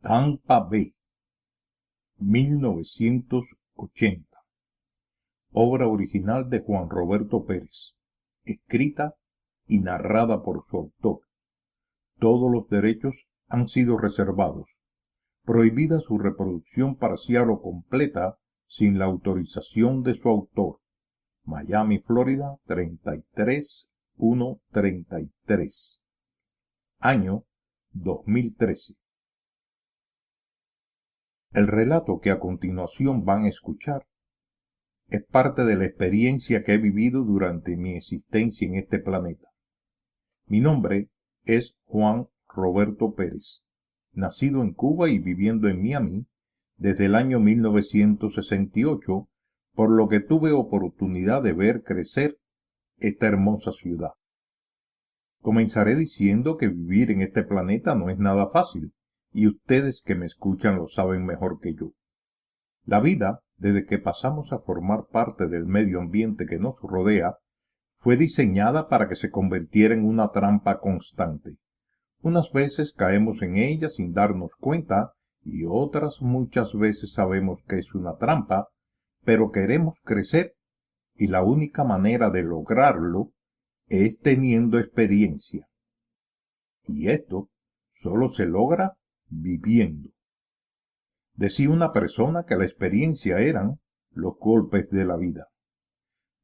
Tampa Bay, 1980. Obra original de Juan Roberto Pérez, escrita y narrada por su autor. Todos los derechos han sido reservados. Prohibida su reproducción parcial o completa sin la autorización de su autor. Miami, Florida, 33133. Año 2013. El relato que a continuación van a escuchar es parte de la experiencia que he vivido durante mi existencia en este planeta. Mi nombre es Juan Roberto Pérez, nacido en Cuba y viviendo en Miami desde el año 1968, por lo que tuve oportunidad de ver crecer esta hermosa ciudad. Comenzaré diciendo que vivir en este planeta no es nada fácil, y ustedes que me escuchan lo saben mejor que yo. La vida, desde que pasamos a formar parte del medio ambiente que nos rodea, fue diseñada para que se convirtiera en una trampa constante. Unas veces caemos en ella sin darnos cuenta y otras muchas veces sabemos que es una trampa, pero queremos crecer y la única manera de lograrlo es teniendo experiencia. Y esto solo se logra viviendo. Decía una persona que la experiencia eran los golpes de la vida.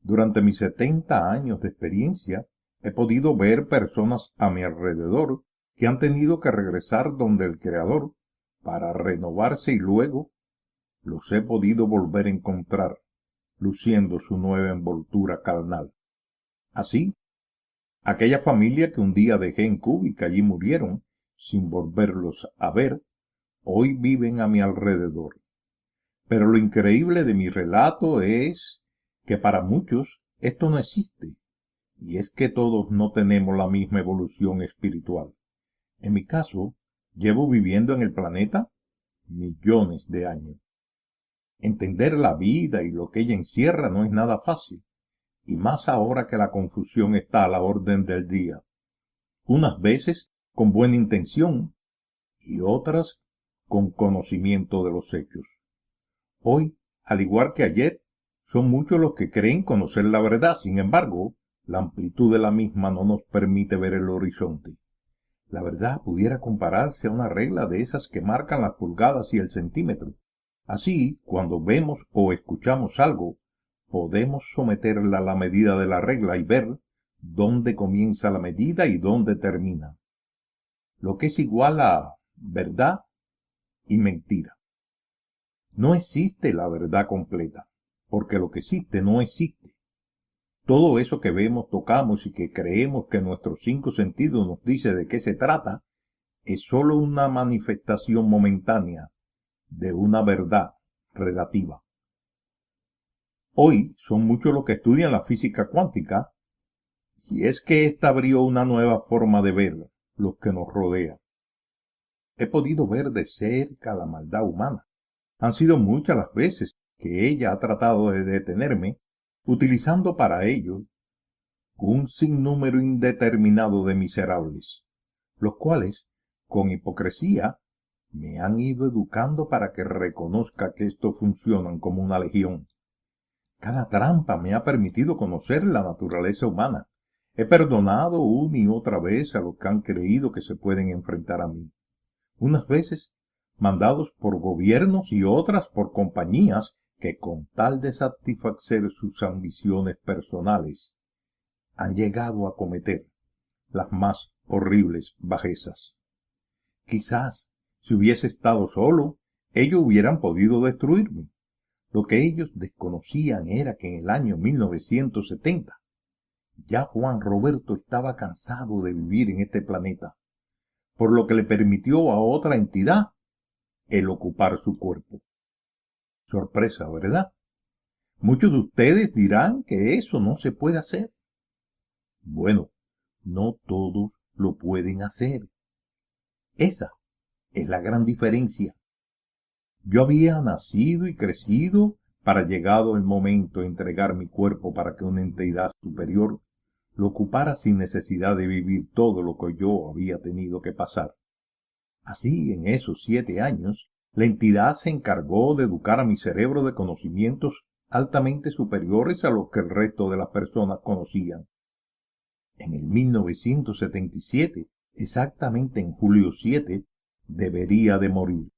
Durante mis 70 años de experiencia, he podido ver personas a mi alrededor que han tenido que regresar donde el Creador para renovarse y luego los he podido volver a encontrar, luciendo su nueva envoltura carnal. Así, aquella familia que un día dejé en Cuba y que allí murieron, sin volverlos a ver, hoy viven a mi alrededor. Pero lo increíble de mi relato es que para muchos esto no existe, y es que todos no tenemos la misma evolución espiritual. En mi caso, llevo viviendo en el planeta millones de años. Entender la vida y lo que ella encierra no es nada fácil, y más ahora que la confusión está a la orden del día. Unas veces con buena intención y otras con conocimiento de los hechos. Hoy, al igual que ayer, son muchos los que creen conocer la verdad. Sin embargo, la amplitud de la misma no nos permite ver el horizonte. La verdad pudiera compararse a una regla de esas que marcan las pulgadas y el centímetro. Así, cuando vemos o escuchamos algo, podemos someterla a la medida de la regla y ver dónde comienza la medida y dónde termina. Lo que es igual a verdad y mentira. No existe la verdad completa, porque lo que existe no existe. Todo eso que vemos, tocamos y que creemos que nuestros 5 sentidos nos dice de qué se trata, es sólo una manifestación momentánea de una verdad relativa. Hoy son muchos los que estudian la física cuántica, y es que ésta abrió una nueva forma de ver lo que nos rodea. He podido ver de cerca la maldad humana. Han sido muchas las veces que ella ha tratado de detenerme, utilizando para ello un sinnúmero indeterminado de miserables, los cuales, con hipocresía, me han ido educando para que reconozca que estos funcionan como una legión. Cada trampa me ha permitido conocer la naturaleza humana. He perdonado una y otra vez a los que han creído que se pueden enfrentar a mí. Unas veces mandados por gobiernos y otras por compañías que con tal de satisfacer sus ambiciones personales han llegado a cometer las más horribles bajezas. Quizás, si hubiese estado solo, ellos hubieran podido destruirme. Lo que ellos desconocían era que en el año 1970 ya Juan Roberto estaba cansado de vivir en este planeta, por lo que le permitió a otra entidad el ocupar su cuerpo. Sorpresa, ¿verdad? Muchos de ustedes dirán que eso no se puede hacer. Bueno, no todos lo pueden hacer. Esa es la gran diferencia. Yo había nacido y crecido para, llegado el momento, entregar mi cuerpo para que una entidad superior lo ocupara sin necesidad de vivir todo lo que yo había tenido que pasar. Así, en esos 7 años, la entidad se encargó de educar a mi cerebro de conocimientos altamente superiores a los que el resto de las personas conocían. En el 1977, exactamente en julio 7, debería de morir.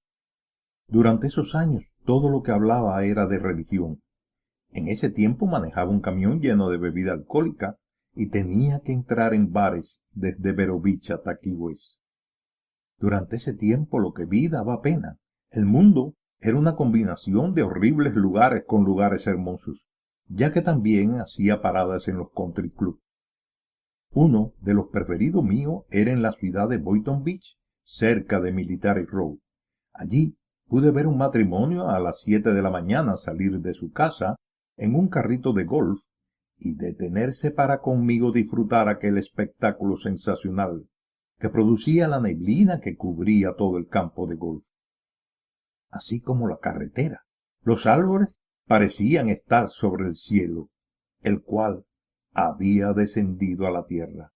Durante esos años, todo lo que hablaba era de religión. En ese tiempo manejaba un camión lleno de bebida alcohólica y tenía que entrar en bares desde Vero Beach hasta Key West. Durante ese tiempo lo que vi daba pena. El mundo era una combinación de horribles lugares con lugares hermosos, ya que también hacía paradas en los country clubs. Uno de los preferidos míos era en la ciudad de Boynton Beach, cerca de Military Road. Allí pude ver un matrimonio a las 7 de la mañana salir de su casa en un carrito de golf y detenerse para conmigo disfrutar aquel espectáculo sensacional que producía la neblina que cubría todo el campo de golf. Así como la carretera, los árboles parecían estar sobre el cielo, el cual había descendido a la tierra.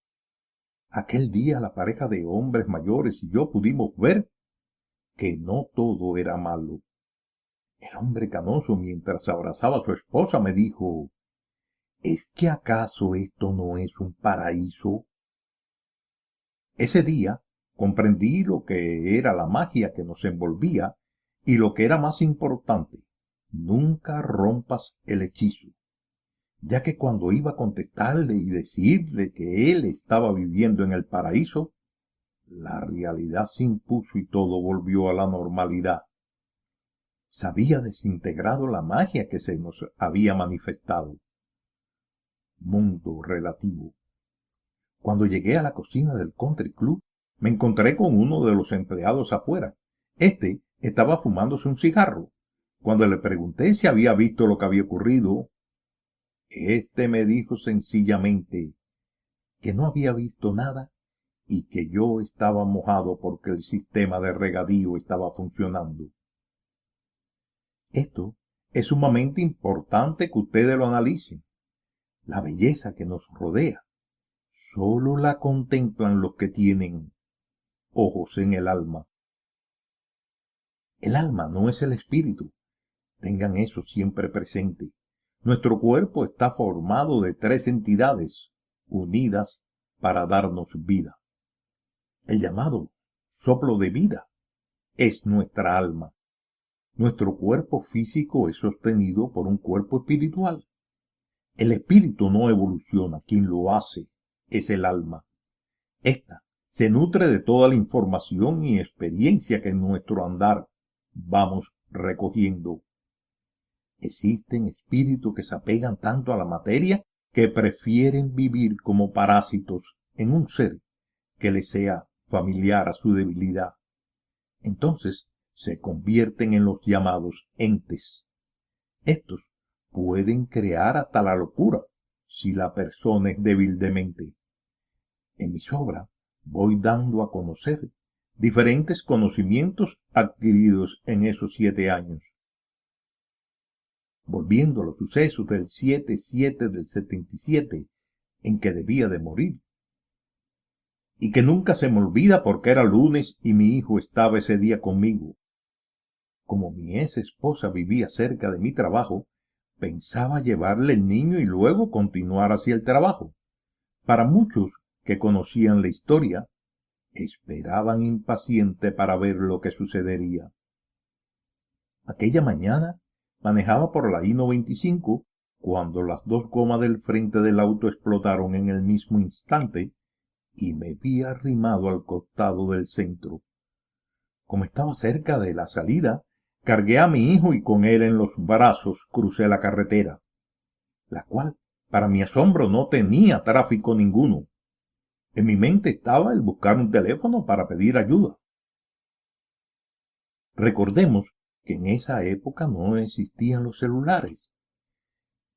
Aquel día la pareja de hombres mayores y yo pudimos ver que no todo era malo. El hombre canoso, mientras abrazaba a su esposa, me dijo: ¿Es que acaso esto no es un paraíso? Ese día comprendí lo que era la magia que nos envolvía y lo que era más importante: nunca rompas el hechizo, ya que cuando iba a contestarle y decirle que él estaba viviendo en el paraíso, la realidad se impuso y todo volvió a la normalidad. Se había desintegrado la magia que se nos había manifestado. Mundo relativo. Cuando llegué a la cocina del country club, me encontré con uno de los empleados afuera. Este estaba fumándose un cigarro. Cuando le pregunté si había visto lo que había ocurrido, este me dijo sencillamente que no había visto nada y que yo estaba mojado porque el sistema de regadío estaba funcionando. Esto es sumamente importante que ustedes lo analicen. La belleza que nos rodea solo la contemplan los que tienen ojos en el alma. El alma no es el espíritu. Tengan eso siempre presente. Nuestro cuerpo está formado de 3 entidades unidas para darnos vida. El llamado soplo de vida es nuestra alma. Nuestro cuerpo físico es sostenido por un cuerpo espiritual. El espíritu no evoluciona, quien lo hace es el alma. Esta se nutre de toda la información y experiencia que en nuestro andar vamos recogiendo. Existen espíritus que se apegan tanto a la materia que prefieren vivir como parásitos en un ser que les sea familiar a su debilidad. Entonces se convierten en los llamados entes. Estos pueden crear hasta la locura si la persona es débil de mente. En mis obras voy dando a conocer diferentes conocimientos adquiridos en esos 7 años. Volviendo a los sucesos del 7/7 del 77, en que debía de morir, y que nunca se me olvida porque era lunes y mi hijo estaba ese día conmigo. Como mi ex esposa vivía cerca de mi trabajo, pensaba llevarle el niño y luego continuar hacia el trabajo. Para muchos que conocían la historia, esperaban impaciente para ver lo que sucedería. Aquella mañana manejaba por la I-95 cuando las 2 gomas del frente del auto explotaron en el mismo instante y me vi arrimado al costado del centro. Como estaba cerca de la salida, cargué a mi hijo y con él en los brazos crucé la carretera, la cual, para mi asombro, no tenía tráfico ninguno. En mi mente estaba el buscar un teléfono para pedir ayuda. Recordemos que en esa época no existían los celulares.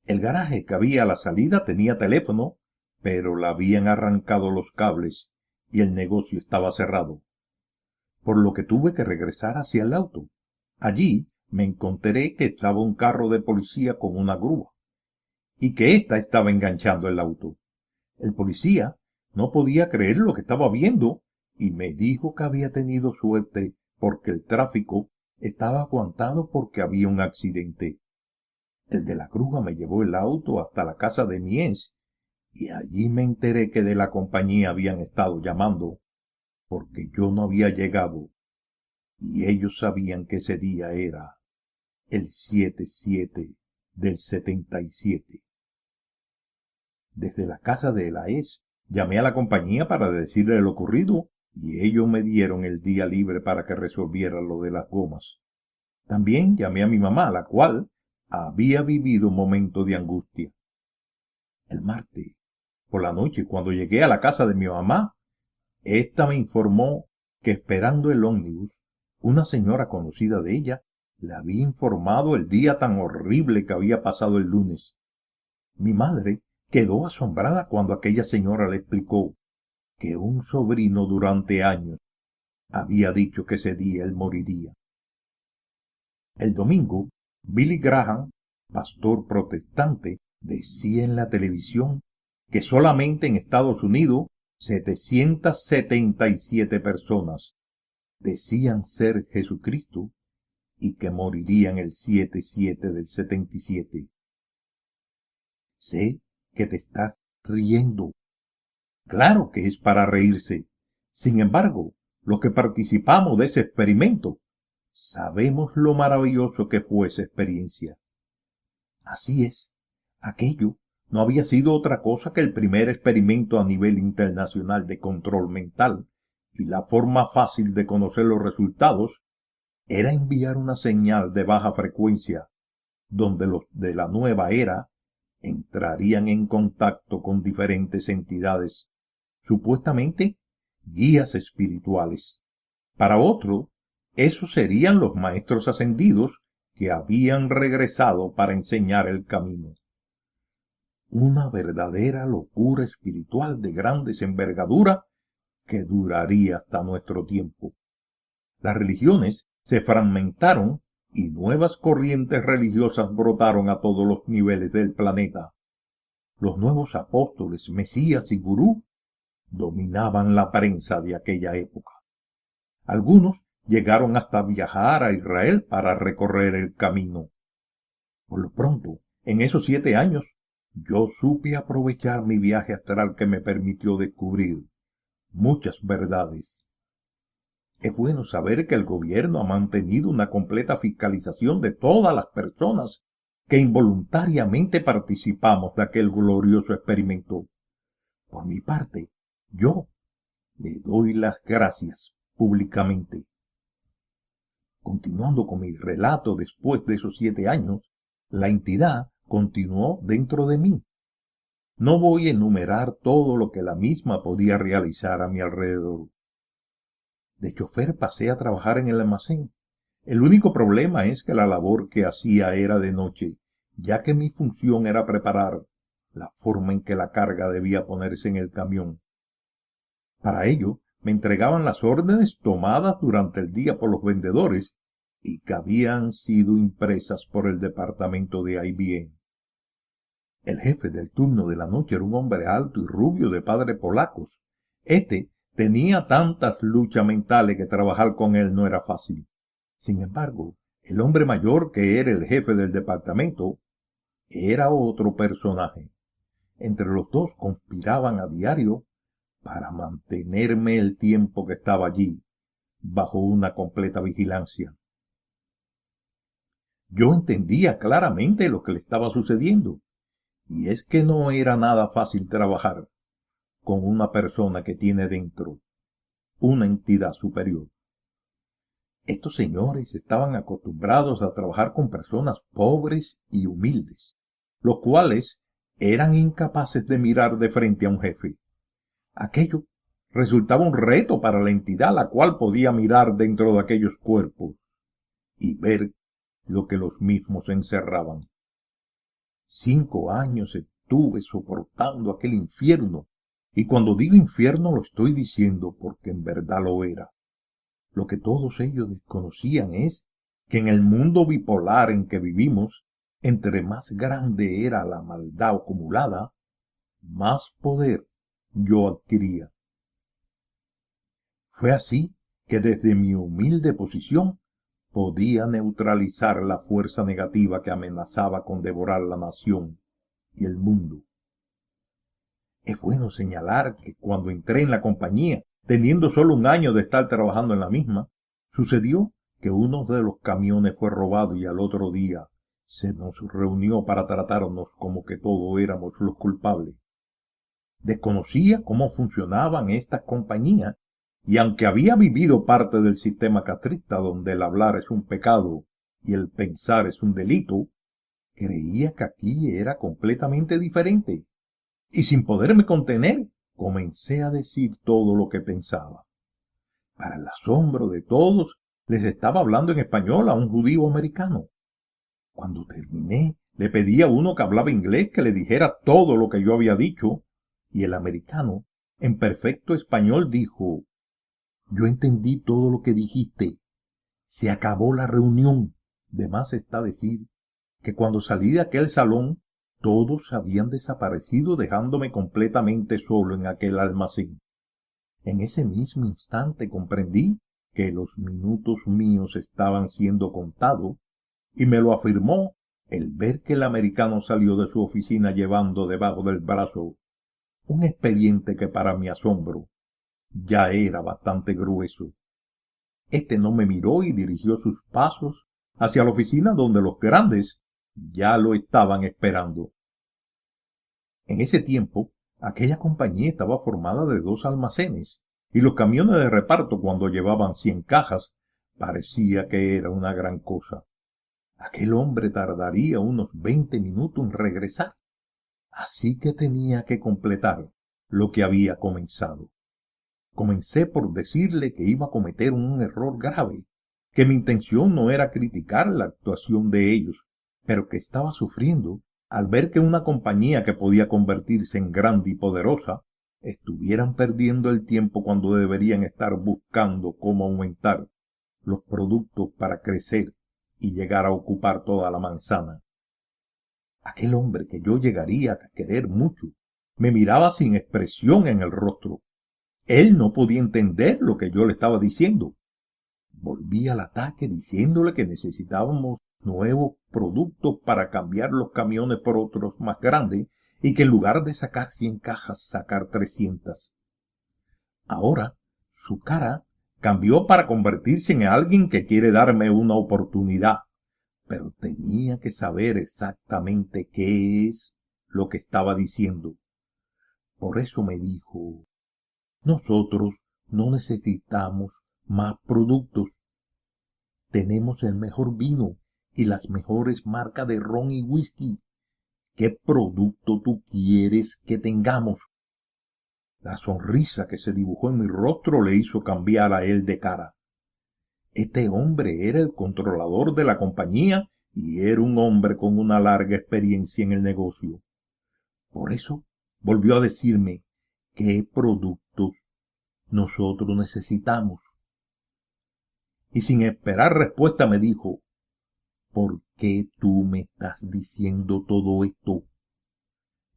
El garaje que había a la salida tenía teléfono, pero le habían arrancado los cables y el negocio estaba cerrado, por lo que tuve que regresar hacia el auto. Allí me encontré que estaba un carro de policía con una grúa y que ésta estaba enganchando el auto. El policía no podía creer lo que estaba viendo y me dijo que había tenido suerte porque el tráfico estaba aguantado porque había un accidente. El de la grúa me llevó el auto hasta la casa de mi ex y allí me enteré que de la compañía habían estado llamando porque yo no había llegado y ellos sabían que ese día era el 7/7 del 77. Desde la casa de la ex llamé a la compañía para decirle lo ocurrido y ellos me dieron el día libre para que resolviera lo de las gomas. También llamé a mi mamá, la cual había vivido un momento de angustia. El martes, por la noche, cuando llegué a la casa de mi mamá, ésta me informó que esperando el ómnibus, una señora conocida de ella le había informado el día tan horrible que había pasado el lunes. Mi madre quedó asombrada cuando aquella señora le explicó que un sobrino durante años había dicho que ese día él moriría. El domingo, Billy Graham, pastor protestante, decía en la televisión que solamente en Estados Unidos 777 personas decían ser Jesucristo y que morirían el 7/7 del 77. Sé que te estás riendo. Claro que es para reírse. Sin embargo, los que participamos de ese experimento sabemos lo maravilloso que fue esa experiencia. Así es, aquello no había sido otra cosa que el primer experimento a nivel internacional de control mental, y la forma fácil de conocer los resultados era enviar una señal de baja frecuencia, donde los de la nueva era entrarían en contacto con diferentes entidades, supuestamente guías espirituales. Para otro, esos serían los maestros ascendidos que habían regresado para enseñar el camino. Una verdadera locura espiritual de gran desenvergadura que duraría hasta nuestro tiempo. Las religiones se fragmentaron y nuevas corrientes religiosas brotaron a todos los niveles del planeta. Los nuevos apóstoles, mesías y gurú dominaban la prensa de aquella época. Algunos llegaron hasta viajar a Israel para recorrer el camino. Por lo pronto, en esos 7 años, yo supe aprovechar mi viaje astral que me permitió descubrir muchas verdades. Es bueno saber que el gobierno ha mantenido una completa fiscalización de todas las personas que involuntariamente participamos de aquel glorioso experimento. Por mi parte, yo le doy las gracias públicamente. Continuando con mi relato después de esos 7 años, la entidad continuó dentro de mí. No voy a enumerar todo lo que la misma podía realizar a mi alrededor. De chofer pasé a trabajar en el almacén. El único problema es que la labor que hacía era de noche, ya que mi función era preparar la forma en que la carga debía ponerse en el camión. Para ello, me entregaban las órdenes tomadas durante el día por los vendedores y que habían sido impresas por el departamento de IBM. El jefe del turno de la noche era un hombre alto y rubio de padres polacos. Este tenía tantas luchas mentales que trabajar con él no era fácil. Sin embargo, el hombre mayor, que era el jefe del departamento, era otro personaje. Entre los dos conspiraban a diario para mantenerme el tiempo que estaba allí, bajo una completa vigilancia. Yo entendía claramente lo que le estaba sucediendo, y es que no era nada fácil trabajar con una persona que tiene dentro una entidad superior. Estos señores estaban acostumbrados a trabajar con personas pobres y humildes, los cuales eran incapaces de mirar de frente a un jefe. Aquello resultaba un reto para la entidad, la cual podía mirar dentro de aquellos cuerpos y ver lo que los mismos encerraban. 5 años estuve soportando aquel infierno, y cuando digo infierno lo estoy diciendo porque en verdad lo era. Lo que todos ellos desconocían es que en el mundo bipolar en que vivimos, entre más grande era la maldad acumulada, más poder yo adquiría. Fue así que desde mi humilde posición podía neutralizar la fuerza negativa que amenazaba con devorar la nación y el mundo. Es bueno señalar que cuando entré en la compañía, teniendo solo un año de estar trabajando en la misma, sucedió que uno de los camiones fue robado y al otro día se nos reunió para tratarnos como que todos éramos los culpables. Desconocía cómo funcionaban estas compañías y aunque había vivido parte del sistema castrista donde el hablar es un pecado y el pensar es un delito, creía que aquí era completamente diferente. Y sin poderme contener, comencé a decir todo lo que pensaba. Para el asombro de todos, les estaba hablando en español a un judío americano. Cuando terminé, le pedí a uno que hablaba inglés que le dijera todo lo que yo había dicho, y el americano, en perfecto español, dijo: «Yo entendí todo lo que dijiste. Se acabó la reunión». De más está decir que cuando salí de aquel salón, todos habían desaparecido dejándome completamente solo en aquel almacén. En ese mismo instante comprendí que los minutos míos estaban siendo contados y me lo afirmó el ver que el americano salió de su oficina llevando debajo del brazo un expediente que para mi asombro ya era bastante grueso. Este no me miró y dirigió sus pasos hacia la oficina donde los grandes ya lo estaban esperando. En ese tiempo, aquella compañía estaba formada de 2 almacenes, y los camiones de reparto, cuando llevaban 100 cajas, parecía que era una gran cosa. Aquel hombre tardaría unos 20 minutos en regresar, así que tenía que completar lo que había comenzado. Comencé por decirle que iba a cometer un error grave, que mi intención no era criticar la actuación de ellos, pero que estaba sufriendo al ver que una compañía que podía convertirse en grande y poderosa estuvieran perdiendo el tiempo cuando deberían estar buscando cómo aumentar los productos para crecer y llegar a ocupar toda la manzana. Aquel hombre que yo llegaría a querer mucho me miraba sin expresión en el rostro. Él no podía entender lo que yo le estaba diciendo. Volví al ataque diciéndole que necesitábamos nuevos productos para cambiar los camiones por otros más grandes y que en lugar de sacar 100 cajas, sacar 300. Ahora su cara cambió para convertirse en alguien que quiere darme una oportunidad, pero tenía que saber exactamente qué es lo que estaba diciendo. Por eso me dijo: «Nosotros no necesitamos más productos. Tenemos el mejor vino y las mejores marcas de ron y whisky. ¿Qué producto tú quieres que tengamos?». La sonrisa que se dibujó en mi rostro le hizo cambiar a él de cara. Este hombre era el controlador de la compañía y era un hombre con una larga experiencia en el negocio. Por eso volvió a decirme qué productos nosotros necesitamos. Y sin esperar respuesta me dijo: «¿Por qué tú me estás diciendo todo esto?».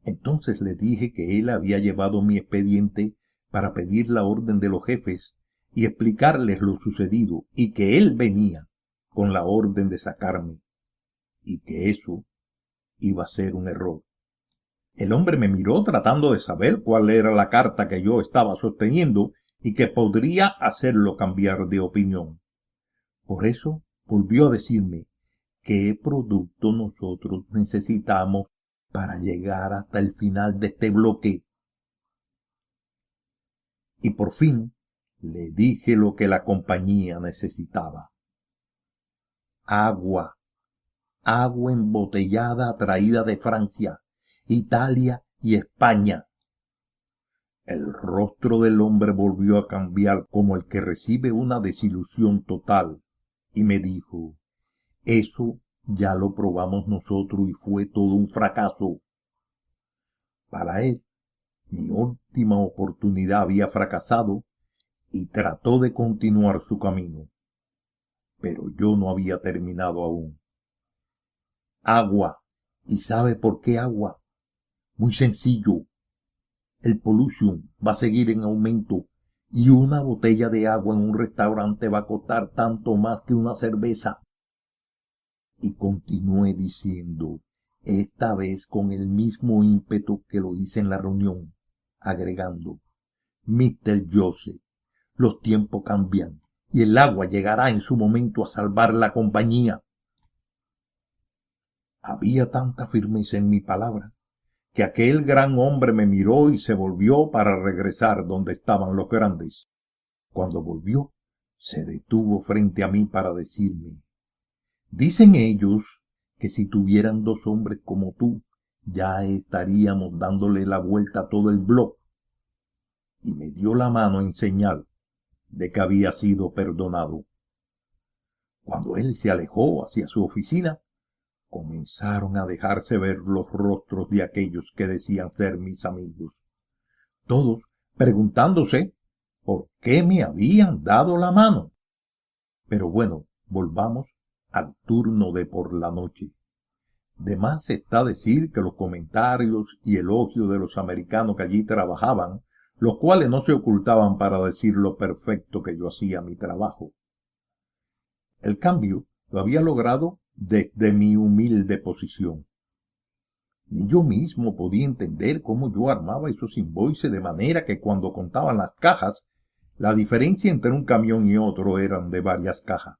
Entonces le dije que él había llevado mi expediente para pedir la orden de los jefes y explicarles lo sucedido y que él venía con la orden de sacarme y que eso iba a ser un error. El hombre me miró tratando de saber cuál era la carta que yo estaba sosteniendo y que podría hacerlo cambiar de opinión. Por eso volvió a decirme qué producto nosotros necesitamos para llegar hasta el final de este bloque. Y por fin le dije lo que la compañía necesitaba. Agua. Agua embotellada traída de Francia, Italia y España. El rostro del hombre volvió a cambiar como el que recibe una desilusión total, y me dijo: «Eso ya lo probamos nosotros y fue todo un fracaso». Para él, mi última oportunidad había fracasado y trató de continuar su camino. Pero yo no había terminado aún. Agua. ¿Y sabe por qué agua? Muy sencillo. El pollution va a seguir en aumento y una botella de agua en un restaurante va a costar tanto más que una cerveza. Y continué diciendo, esta vez con el mismo ímpetu que lo hice en la reunión, agregando, Mr. Joseph, los tiempos cambian y el agua llegará en su momento a salvar la compañía. Había tanta firmeza en mi palabra que aquel gran hombre me miró y se volvió para regresar donde estaban los grandes. Cuando volvió, se detuvo frente a mí para decirme, dicen ellos que si tuvieran 2 hombres como tú, ya estaríamos dándole la vuelta a todo el bloque. Y me dio la mano en señal de que había sido perdonado. Cuando él se alejó hacia su oficina, comenzaron a dejarse ver los rostros de aquellos que decían ser mis amigos, todos preguntándose por qué me habían dado la mano. Pero bueno, volvamos al turno de por la noche. De más está decir que los comentarios y elogios de los americanos que allí trabajaban, los cuales no se ocultaban para decir lo perfecto que yo hacía mi trabajo. El cambio lo había logrado desde mi humilde posición. Ni yo mismo podía entender cómo yo armaba esos invoices de manera que cuando contaban las cajas, la diferencia entre un camión y otro eran de varias cajas.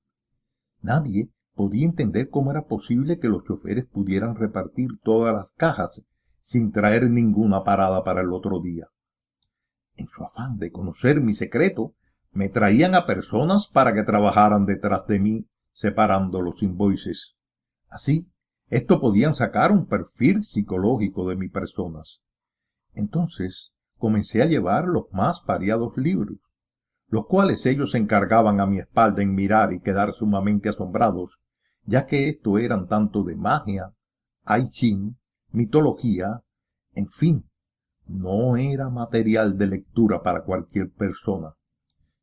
Nadie podía entender cómo era posible que los choferes pudieran repartir todas las cajas sin traer ninguna parada para el otro día. En su afán de conocer mi secreto, me traían a personas para que trabajaran detrás de mí, separando los invoices. Así, esto podían sacar un perfil psicológico de mis personas. Entonces, comencé a llevar los más variados libros, los cuales ellos se encargaban a mi espalda en mirar y quedar sumamente asombrados, ya que esto eran tanto de magia, I Ching, mitología, en fin, no era material de lectura para cualquier persona.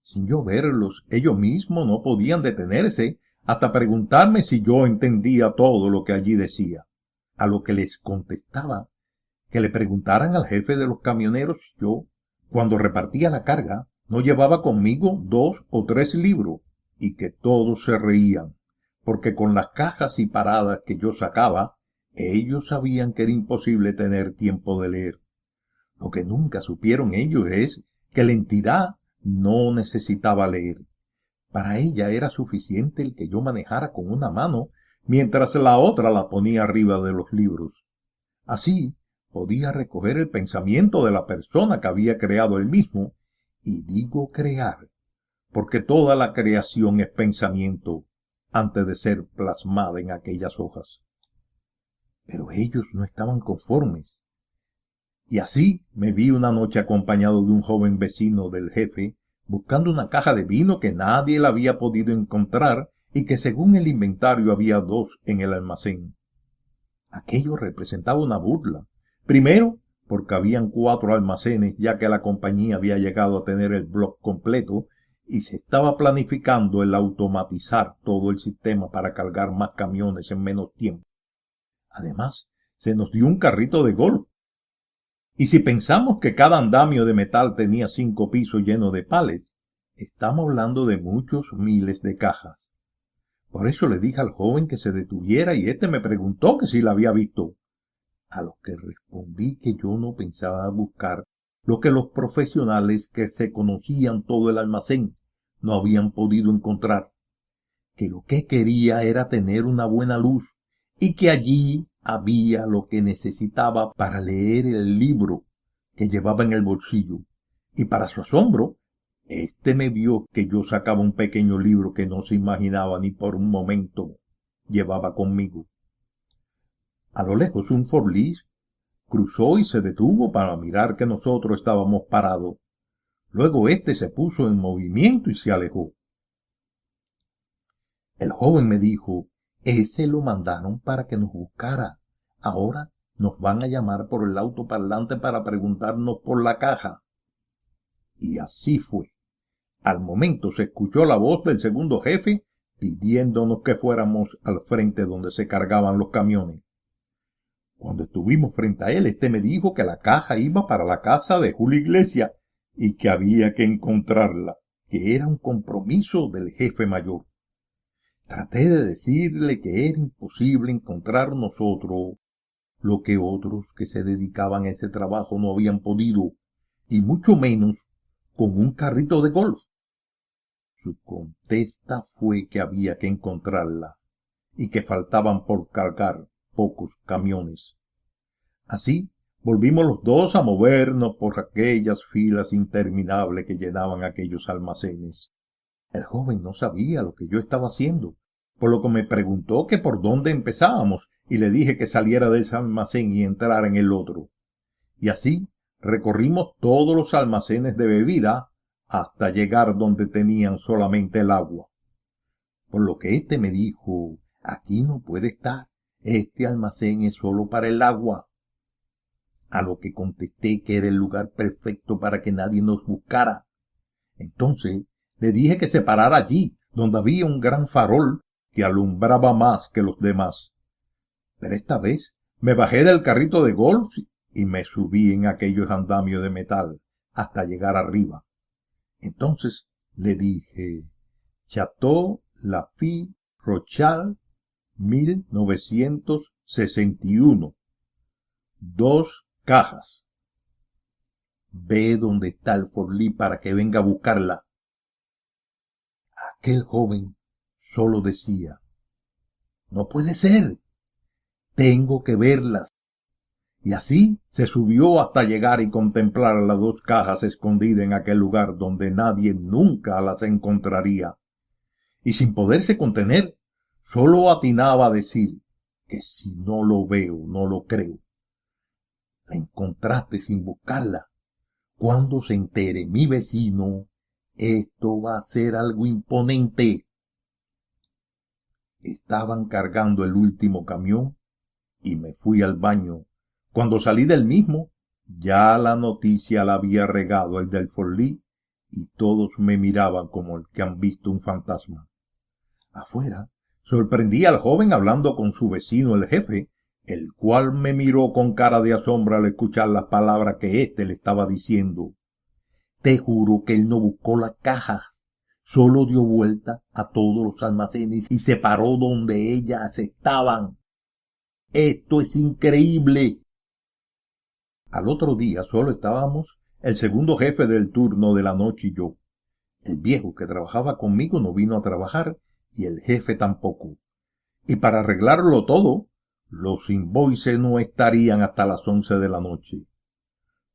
Sin yo verlos, ellos mismos no podían detenerse hasta preguntarme si yo entendía todo lo que allí decía, a lo que les contestaba que le preguntaran al jefe de los camioneros si yo, cuando repartía la carga, no llevaba conmigo 2 o 3 libros, y que todos se reían, porque con las cajas y paradas que yo sacaba, ellos sabían que era imposible tener tiempo de leer. Lo que nunca supieron ellos es que la entidad no necesitaba leer. Para ella era suficiente el que yo manejara con una mano, mientras la otra la ponía arriba de los libros. Así podía recoger el pensamiento de la persona que había creado el mismo, y digo crear, porque toda la creación es pensamiento antes de ser plasmada en aquellas hojas. Pero ellos no estaban conformes. Y así me vi una noche acompañado de un joven vecino del jefe, buscando una caja de vino que nadie la había podido encontrar y que según el inventario había 2 en el almacén. Aquello representaba una burla. Primero, porque habían 4 almacenes, ya que la compañía había llegado a tener el bloque completo y se estaba planificando el automatizar todo el sistema para cargar más camiones en menos tiempo. Además, se nos dio un carrito de golf. Y si pensamos que cada andamio de metal tenía 5 pisos llenos de palets, estamos hablando de muchos miles de cajas. Por eso le dije al joven que se detuviera y éste me preguntó que si la había visto. A lo que respondí que yo no pensaba buscar lo que los profesionales que se conocían todo el almacén no habían podido encontrar, que lo que quería era tener una buena luz y que allí había lo que necesitaba para leer el libro que llevaba en el bolsillo. Y para su asombro, éste me vio que yo sacaba un pequeño libro que no se imaginaba ni por un momento llevaba conmigo. A lo lejos un forlis cruzó y se detuvo para mirar que nosotros estábamos parados. Luego éste se puso en movimiento y se alejó. El joven me dijo, ese lo mandaron para que nos buscara. Ahora nos van a llamar por el autoparlante para preguntarnos por la caja. Y así fue. Al momento se escuchó la voz del segundo jefe pidiéndonos que fuéramos al frente donde se cargaban los camiones. Cuando estuvimos frente a él, me dijo que la caja iba para la casa de Julio Iglesias y que había que encontrarla, que era un compromiso del jefe mayor. Traté de decirle que era imposible encontrar nosotros lo que otros que se dedicaban a ese trabajo no habían podido, y mucho menos con un carrito de golf. Su contesta fue que había que encontrarla y que faltaban por cargar pocos camiones. Así volvimos los dos a movernos por aquellas filas interminables que llenaban aquellos almacenes. El joven no sabía lo que yo estaba haciendo, por lo que me preguntó que por dónde empezábamos, y le dije que saliera de ese almacén y entrara en el otro. Y así recorrimos todos los almacenes de bebida hasta llegar donde tenían solamente el agua. Por lo que éste me dijo, aquí no puede estar, este almacén es solo para el agua. A lo que contesté que era el lugar perfecto para que nadie nos buscara. Entonces le dije que se parara allí, donde había un gran farol que alumbraba más que los demás. Pero esta vez me bajé del carrito de golf y me subí en aquellos andamios de metal hasta llegar arriba. Entonces le dije, Chateau Lafite Rochal 1961, 2 cajas. Ve dónde está el forlí para que venga a buscarla. Aquel joven solo decía, no puede ser, tengo que verlas. Y así se subió hasta llegar y contemplar las 2 cajas escondidas en aquel lugar donde nadie nunca las encontraría. Y sin poderse contener, solo atinaba a decir que si no lo veo, no lo creo. La encontraste sin buscarla. Cuando se entere mi vecino, esto va a ser algo imponente. Estaban cargando el último camión y me fui al baño. Cuando salí del mismo, ya la noticia la había regado el del Forlí y todos me miraban como el que han visto un fantasma. Afuera, sorprendí al joven hablando con su vecino el jefe, el cual me miró con cara de asombro al escuchar las palabras que éste le estaba diciendo. Te juro que él no buscó las cajas, solo dio vuelta a todos los almacenes y se paró donde ellas estaban. Esto es increíble. Al otro día solo estábamos el segundo jefe del turno de la noche y yo. El viejo que trabajaba conmigo no vino a trabajar y el jefe tampoco. Y para arreglarlo todo, los invoices no estarían hasta las 11 de la noche.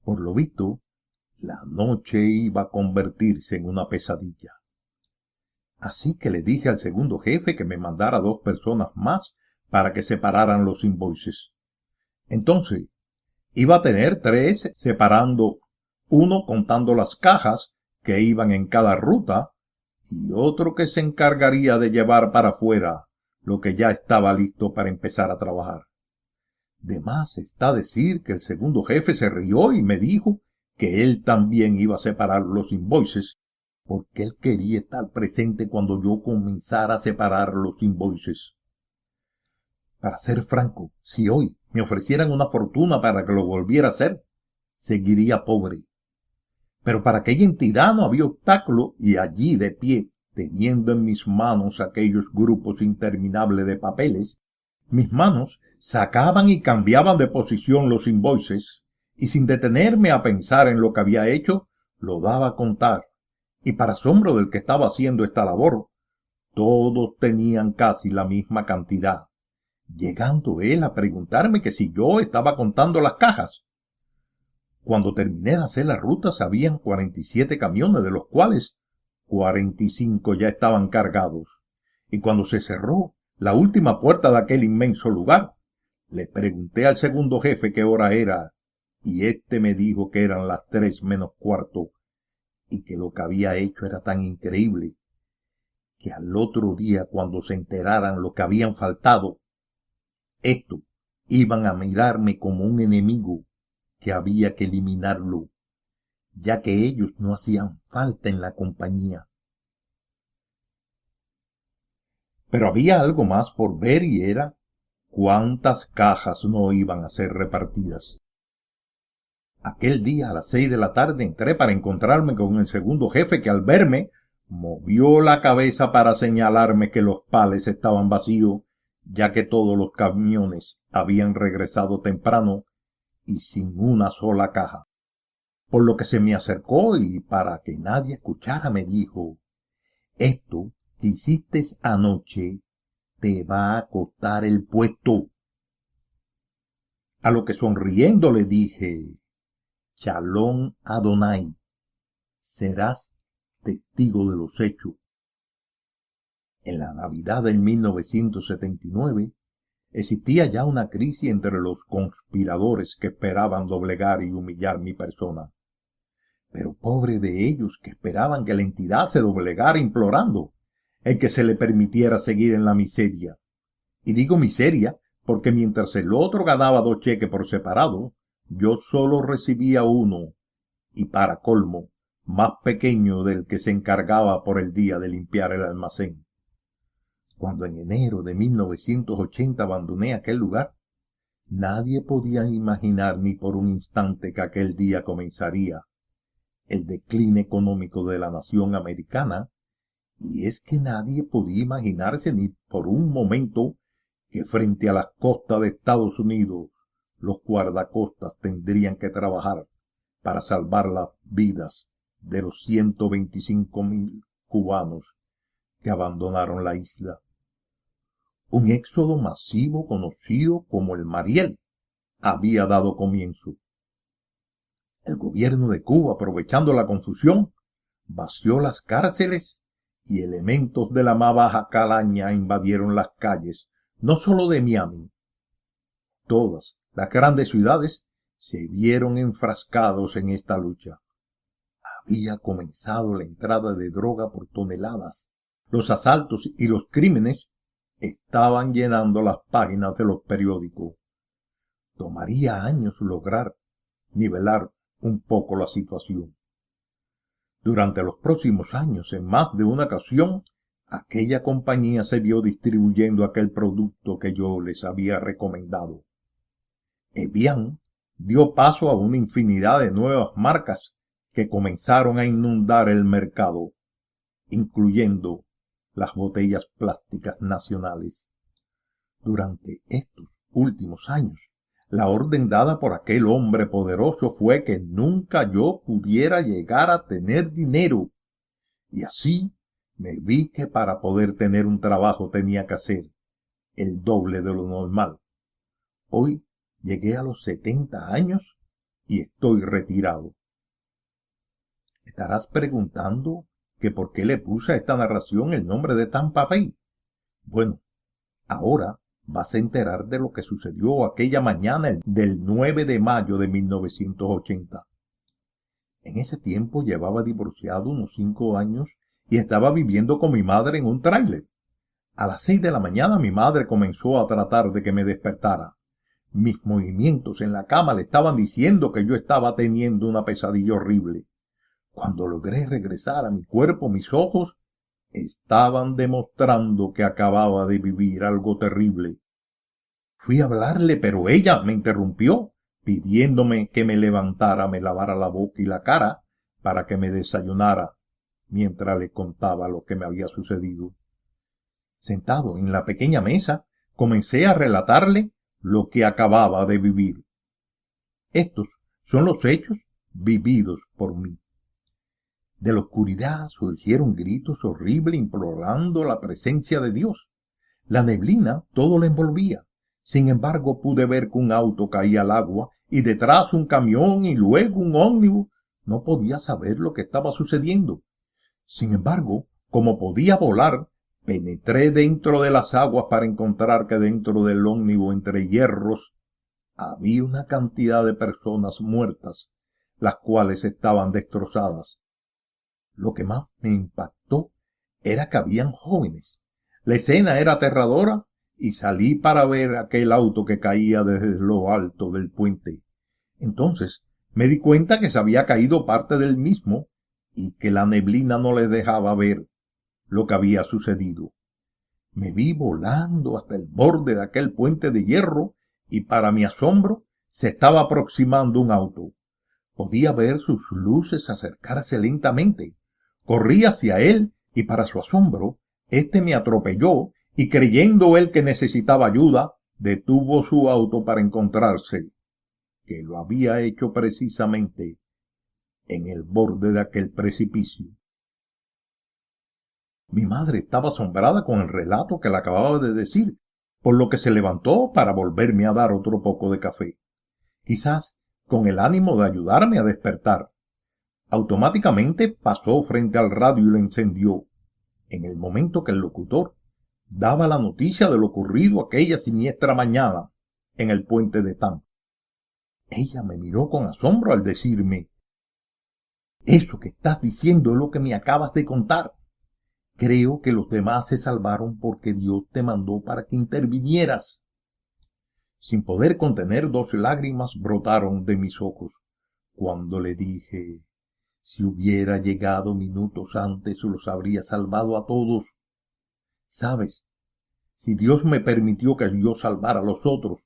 Por lo visto, la noche iba a convertirse en una pesadilla. Así que le dije al segundo jefe que me mandara 2 personas más para que separaran los invoices. Entonces, iba a tener 3 separando, uno contando las cajas que iban en cada ruta y otro que se encargaría de llevar para afuera lo que ya estaba listo para empezar a trabajar. De más está decir que el segundo jefe se rió y me dijo que él también iba a separar los invoices, porque él quería estar presente cuando yo comenzara a separar los invoices. Para ser franco, si hoy me ofrecieran una fortuna para que lo volviera a hacer, seguiría pobre. Pero para aquella entidad no había obstáculo y allí de pie, teniendo en mis manos aquellos grupos interminables de papeles, mis manos sacaban y cambiaban de posición los invoices y sin detenerme a pensar en lo que había hecho, lo daba a contar. Y para asombro del que estaba haciendo esta labor, todos tenían casi la misma cantidad, llegando él a preguntarme que si yo estaba contando las cajas. Cuando terminé de hacer la ruta, habían 47 camiones, de los cuales 45 ya estaban cargados. Y cuando se cerró la última puerta de aquel inmenso lugar, le pregunté al segundo jefe qué hora era, y éste me dijo que eran las 3 menos cuarto, y que lo que había hecho era tan increíble, que al otro día, cuando se enteraran lo que habían faltado, esto iban a mirarme como un enemigo que había que eliminarlo, ya que ellos no hacían falta en la compañía. Pero había algo más por ver y era cuántas cajas no iban a ser repartidas. Aquel día a las 6 de la tarde entré para encontrarme con el segundo jefe, que al verme movió la cabeza para señalarme que los pales estaban vacíos, ya que todos los camiones habían regresado temprano y sin una sola caja. Por lo que se me acercó y para que nadie escuchara me dijo: esto que hiciste anoche te va a costar el puesto. A lo que sonriendo le dije: Shalom Adonai, serás testigo de los hechos. En la Navidad del 1979 existía ya una crisis entre los conspiradores que esperaban doblegar y humillar mi persona. Pero pobre de ellos que esperaban que la entidad se doblegara implorando el que se le permitiera seguir en la miseria. Y digo miseria porque mientras el otro ganaba 2 cheques por separado, yo solo recibía uno, y para colmo, más pequeño del que se encargaba por el día de limpiar el almacén. Cuando en enero de 1980 abandoné aquel lugar, nadie podía imaginar ni por un instante que aquel día comenzaría el decline económico de la nación americana, y es que nadie podía imaginarse ni por un momento que frente a las costas de Estados Unidos los guardacostas tendrían que trabajar para salvar las vidas de los 125,000 cubanos que abandonaron la isla. Un éxodo masivo conocido como el Mariel había dado comienzo. El gobierno de Cuba, aprovechando la confusión, vació las cárceles y elementos de la más baja calaña invadieron las calles, no solo de Miami. Todas las grandes ciudades se vieron enfrascados en esta lucha. Había comenzado la entrada de droga por toneladas. Los asaltos y los crímenes estaban llenando las páginas de los periódicos. Tomaría años lograr nivelar un poco la situación. Durante los próximos años, en más de una ocasión, aquella compañía se vio distribuyendo aquel producto que yo les había recomendado. Evian dio paso a una infinidad de nuevas marcas que comenzaron a inundar el mercado, incluyendo las botellas plásticas nacionales. Durante estos últimos años, la orden dada por aquel hombre poderoso fue que nunca yo pudiera llegar a tener dinero, y así me vi que para poder tener un trabajo tenía que hacer el doble de lo normal. Hoy llegué a los 70 años y estoy retirado. Estarás preguntando que por qué le puse a esta narración el nombre de Tampa Bay. Bueno, ahora vas a enterar de lo que sucedió aquella mañana del 9 de mayo de 1980. En ese tiempo llevaba divorciado unos 5 años y estaba viviendo con mi madre en un tráiler. A las 6 de la mañana mi madre comenzó a tratar de que me despertara. Mis movimientos en la cama le estaban diciendo que yo estaba teniendo una pesadilla horrible. Cuando logré regresar a mi cuerpo, mis ojos estaban demostrando que acababa de vivir algo terrible. Fui a hablarle, pero ella me interrumpió, pidiéndome que me levantara, me lavara la boca y la cara para que me desayunara, mientras le contaba lo que me había sucedido. Sentado en la pequeña mesa, comencé a relatarle lo que acababa de vivir. Estos son los hechos vividos por mí. De la oscuridad surgieron gritos horribles implorando la presencia de Dios. La neblina todo lo envolvía. Sin embargo, pude ver que un auto caía al agua y detrás un camión y luego un ómnibus. No podía saber lo que estaba sucediendo. Sin embargo, como podía volar, penetré dentro de las aguas para encontrar que dentro del ómnibus, entre hierros, había una cantidad de personas muertas, las cuales estaban destrozadas. Lo que más me impactó era que habían jóvenes. La escena era aterradora y salí para ver aquel auto que caía desde lo alto del puente. Entonces me di cuenta que se había caído parte del mismo y que la neblina no le dejaba ver lo que había sucedido. Me vi volando hasta el borde de aquel puente de hierro y para mi asombro se estaba aproximando un auto. Podía ver sus luces acercarse lentamente. Corrí hacia él y para su asombro, éste me atropelló y creyendo él que necesitaba ayuda, detuvo su auto para encontrarse que lo había hecho precisamente en el borde de aquel precipicio. Mi madre estaba asombrada con el relato que le acababa de decir, por lo que se levantó para volverme a dar otro poco de café, quizás con el ánimo de ayudarme a despertar. Automáticamente pasó frente al radio y lo encendió, en el momento que el locutor daba la noticia de lo ocurrido aquella siniestra mañana en el puente de Tampa. Ella me miró con asombro al decirme: «Eso que estás diciendo es lo que me acabas de contar. Creo que los demás se salvaron porque Dios te mandó para que intervinieras». Sin poder contener, 2 lágrimas brotaron de mis ojos cuando le dije: «Si hubiera llegado minutos antes, los habría salvado a todos. ¿Sabes? Si Dios me permitió que yo salvara a los otros,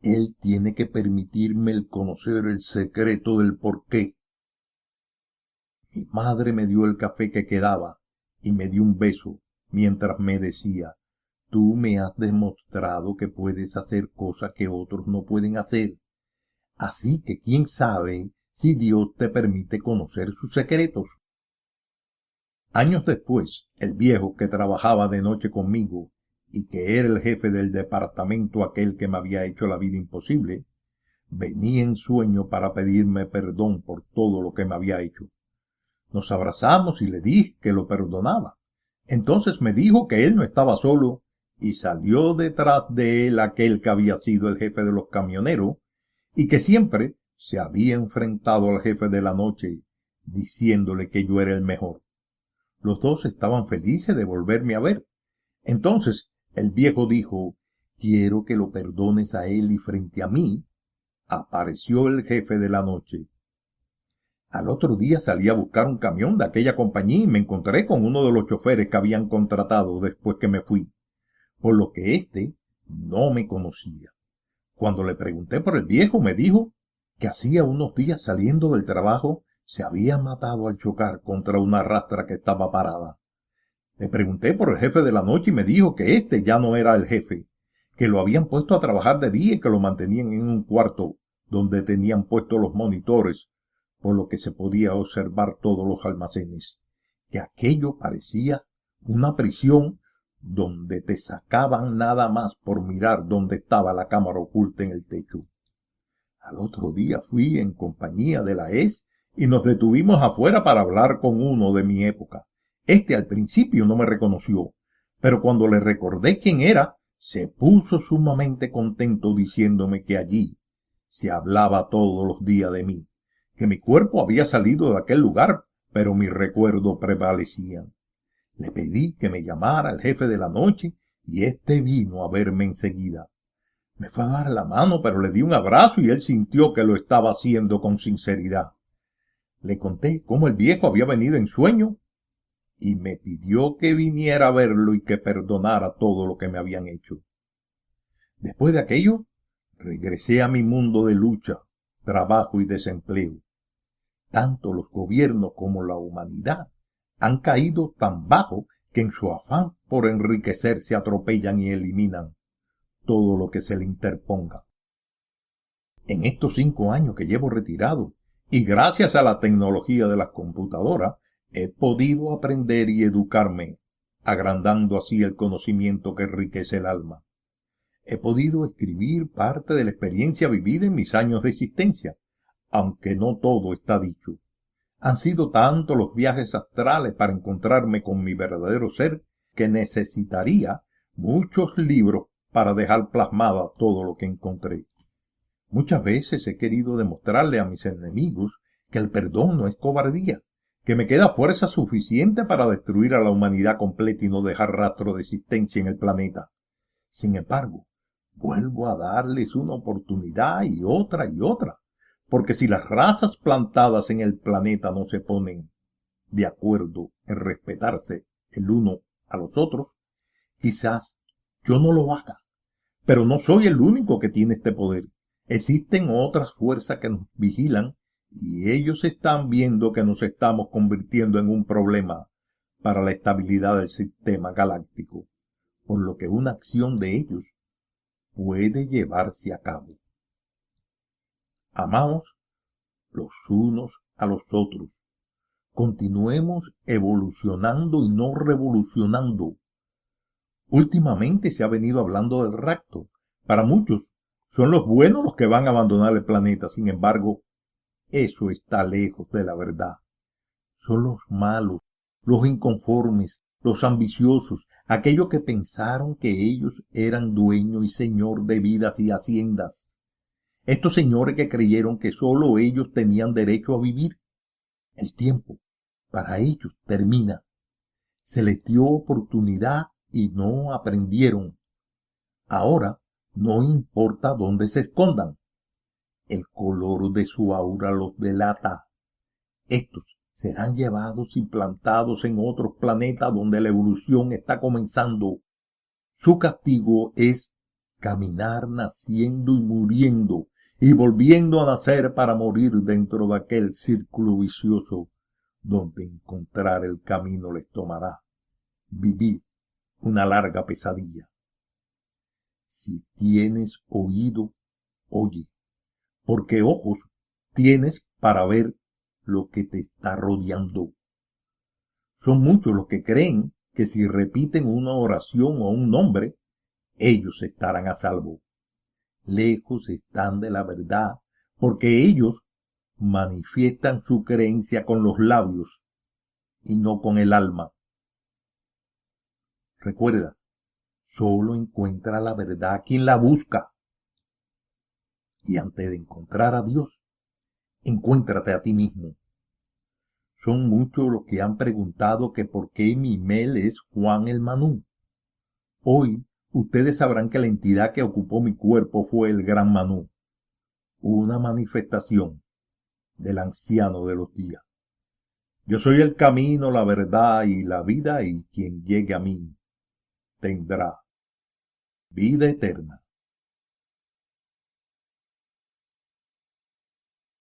Él tiene que permitirme el conocer el secreto del porqué». Mi madre me dio el café que quedaba y me dio un beso mientras me decía: «Tú me has demostrado que puedes hacer cosas que otros no pueden hacer. Así que quién sabe si Dios te permite conocer sus secretos». Años después, el viejo que trabajaba de noche conmigo y que era el jefe del departamento aquel que me había hecho la vida imposible, venía en sueño para pedirme perdón por todo lo que me había hecho. Nos abrazamos y le dije que lo perdonaba. Entonces me dijo que él no estaba solo y salió detrás de él aquel que había sido el jefe de los camioneros y que siempre se había enfrentado al jefe de la noche diciéndole que yo era el mejor. Los dos estaban felices de volverme a ver. Entonces el viejo dijo: «Quiero que lo perdones a él», y frente a mí apareció el jefe de la noche. Al otro día salí a buscar un camión de aquella compañía y me encontré con uno de los choferes que habían contratado después que me fui, por lo que éste no me conocía. Cuando le pregunté por el viejo, me dijo que hacía unos días saliendo del trabajo se había matado al chocar contra una rastra que estaba parada. Le pregunté por el jefe de la noche y me dijo que éste ya no era el jefe, que lo habían puesto a trabajar de día y que lo mantenían en un cuarto donde tenían puestos los monitores, por lo que se podía observar todos los almacenes, que aquello parecía una prisión donde te sacaban nada más por mirar dónde estaba la cámara oculta en el techo. Al otro día fui en compañía de la y nos detuvimos afuera para hablar con uno de mi época. Este al principio no me reconoció, pero cuando le recordé quién era, se puso sumamente contento diciéndome que allí se hablaba todos los días de mí, que mi cuerpo había salido de aquel lugar, pero mi recuerdo prevalecía. Le pedí que me llamara el jefe de la noche y éste vino a verme enseguida. Me fue a dar la mano, pero le di un abrazo y él sintió que lo estaba haciendo con sinceridad. Le conté cómo el viejo había venido en sueño y me pidió que viniera a verlo y que perdonara todo lo que me habían hecho. Después de aquello, regresé a mi mundo de lucha, trabajo y desempleo. Tanto los gobiernos como la humanidad han caído tan bajo que en su afán por enriquecerse atropellan y eliminan todo lo que se le interponga. En estos 5 años que llevo retirado, y gracias a la tecnología de las computadoras, he podido aprender y educarme, agrandando así el conocimiento que enriquece el alma. He podido escribir parte de la experiencia vivida en mis años de existencia, aunque no todo está dicho. Han sido tantos los viajes astrales para encontrarme con mi verdadero ser que necesitaría muchos libros para dejar plasmada todo lo que encontré. Muchas veces he querido demostrarle a mis enemigos que el perdón no es cobardía, que me queda fuerza suficiente para destruir a la humanidad completa y no dejar rastro de existencia en el planeta. Sin embargo, vuelvo a darles una oportunidad y otra, porque si las razas plantadas en el planeta no se ponen de acuerdo en respetarse el uno a los otros, quizás yo no lo haga. Pero no soy el único que tiene este poder. Existen otras fuerzas que nos vigilan y ellos están viendo que nos estamos convirtiendo en un problema para la estabilidad del sistema galáctico, por lo que una acción de ellos puede llevarse a cabo. Amamos los unos a los otros. Continuemos evolucionando y no revolucionando. Últimamente se ha venido hablando del rapto. Para muchos son los buenos los que van a abandonar el planeta. Sin embargo, eso está lejos de la verdad. Son los malos, los inconformes, los ambiciosos, aquellos que pensaron que ellos eran dueño y señor de vidas y haciendas. Estos señores que creyeron que solo ellos tenían derecho a vivir. El tiempo para ellos termina. Se les dio oportunidad y no aprendieron. Ahora no importa dónde se escondan. El color de su aura los delata. Estos serán llevados y plantados en otros planetas donde la evolución está comenzando. Su castigo es caminar naciendo y muriendo y volviendo a nacer para morir dentro de aquel círculo vicioso donde encontrar el camino les tomará vivir una larga pesadilla. Si tienes oído, oye, porque ojos tienes para ver lo que te está rodeando. Son muchos los que creen que si repiten una oración o un nombre, ellos estarán a salvo. Lejos están de la verdad, porque ellos manifiestan su creencia con los labios y no con el alma. Recuerda, solo encuentra la verdad quien la busca. Y antes de encontrar a Dios, encuéntrate a ti mismo. Son muchos los que han preguntado que por qué mi email es Juan el Manú. Hoy ustedes sabrán que la entidad que ocupó mi cuerpo fue el Gran Manú, una manifestación del anciano de los días. Yo soy el camino, la verdad y la vida, y quien llegue a mí tendrá vida eterna.